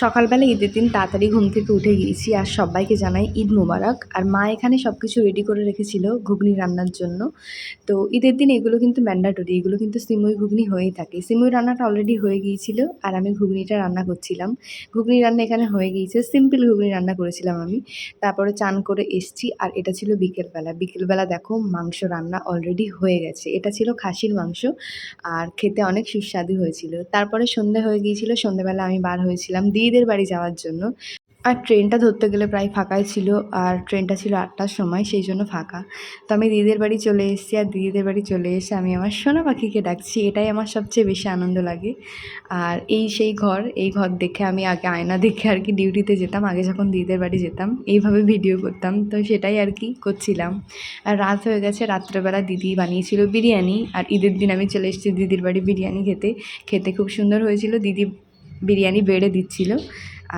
সকালবেলা ঈদের দিন তাড়াতাড়ি ঘুম থেকে উঠে গিয়েছি আর সবাইকে জানাই ঈদ মোবারক। আর মা এখানে সব কিছু রেডি করে রেখেছিল ঘুগনি রান্নার জন্য। তো ঈদের দিন এগুলো কিন্তু ম্যান্ডেটরি, এগুলো কিন্তু সিমুই ঘুগনি হয়েই থাকে। সিমুই রান্নাটা অলরেডি হয়ে গিয়েছিল আর আমি ঘুগনিটা রান্না করছিলাম। ঘুগনি রান্না এখানে হয়ে গিয়েছে, সিম্পল ঘুগনি রান্না করেছিলাম আমি। তারপরে চান করে এসছি আর এটা ছিল বিকেলবেলা। বিকেলবেলা দেখো মাংস রান্না অলরেডি হয়ে গেছে। এটা ছিল খাসির মাংস আর খেতে অনেক সুস্বাদু হয়েছিল। তারপরে সন্ধ্যা হয়ে গিয়েছিল, সন্ধ্যেবেলা আমি বার হয়েছিলাম দিদিদের বাড়ি যাওয়ার জন্য। আর ট্রেনটা ধরতে গেলে প্রায় ফাঁকাই ছিল, আর ট্রেনটা ছিল ৮টার সময়, সেই জন্য ফাঁকা। তো আমি দিদিদের বাড়ি চলে এসেছি আর দিদিদের বাড়ি চলে এসে আমি আমার সোনা পাখিকে ডাকছি, এটাই আমার সবচেয়ে বেশি আনন্দ লাগে। আর এই সেই ঘর, এই ঘর দেখে আমি আগে আয়না দেখে আর কি ডিউটিতে যেতাম, আগে যখন দিদিদের বাড়ি যেতাম এইভাবে ভিডিও করতাম, তো সেটাই আর কি করছিলাম। আর রাত হয়ে গেছে, রাত্রেবেলা দিদি বানিয়েছিল বিরিয়ানি আর ঈদের দিন আমি চলে এসেছি দিদির বাড়ি বিরিয়ানি খেতে। খেতে খুব সুন্দর হয়েছিল, দিদি বিরিয়ানি বেড়ে দিচ্ছিল।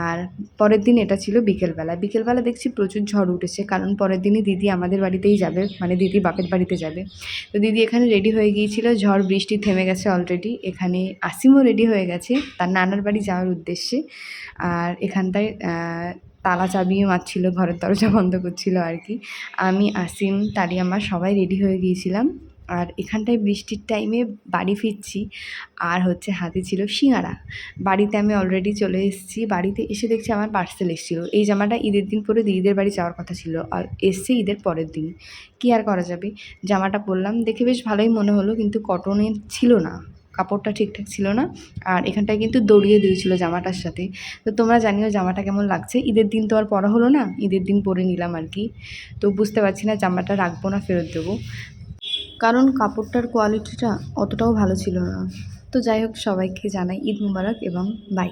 আর পরের দিন এটা ছিল বিকেলবেলা। বিকেলবেলা দেখছি প্রচুর ঝড় উঠেছে, কারণ পরের দিনই দিদি আমাদের বাড়িতেই যাবে, মানে দিদি বাপের বাড়িতে যাবে। তো দিদি এখানে রেডি হয়ে গিয়েছিল, ঝড় বৃষ্টি থেমে গেছে অলরেডি। এখানে আসিমও রেডি হয়ে গেছে তার নানার বাড়ি যাওয়ার উদ্দেশ্যে। আর এখানটায় তালা চাবিয়ে মারছিল, ঘরের দরজা বন্ধ করছিল আর কি। আমি, আসিম, তারিয়া মা সবাই রেডি হয়ে গিয়েছিলাম। আর এখানটায় বৃষ্টির টাইমে বাড়ি ফিরছি আর হচ্ছে হাতে ছিল সিঙাড়া। বাড়িতে আমি অলরেডি চলে এসেছি, বাড়িতে এসে দেখছি আমার পার্সেল এসেছিলো। এই জামাটা ঈদের দিন পরে দিদিদের বাড়ি যাওয়ার কথা ছিল আর এসছে ঈদের পরের দিন। কী আর করা যাবে, জামাটা পরলাম, দেখে বেশ ভালোই মনে হলো, কিন্তু কটনের ছিল না, কাপড়টা ঠিকঠাক ছিল না। আর এখানটায় কিন্তু দড়িয়ে দিয়েছিল জামাটার সাথে। তো তোমরা জানিও জামাটা কেমন লাগছে। ঈদের দিন তো আর পরা হলো না, ঈদের দিন পরে নিলাম আর কি। তো বুঝতে পারছি না জামাটা রাখবো না ফেরত দেবো, কারণ কাপড়টার কোয়ালিটিটা অতটাও ভালো ছিল না। তো যাই হোক, সবাইকে জানাই ঈদ মুবারক এবং বাই।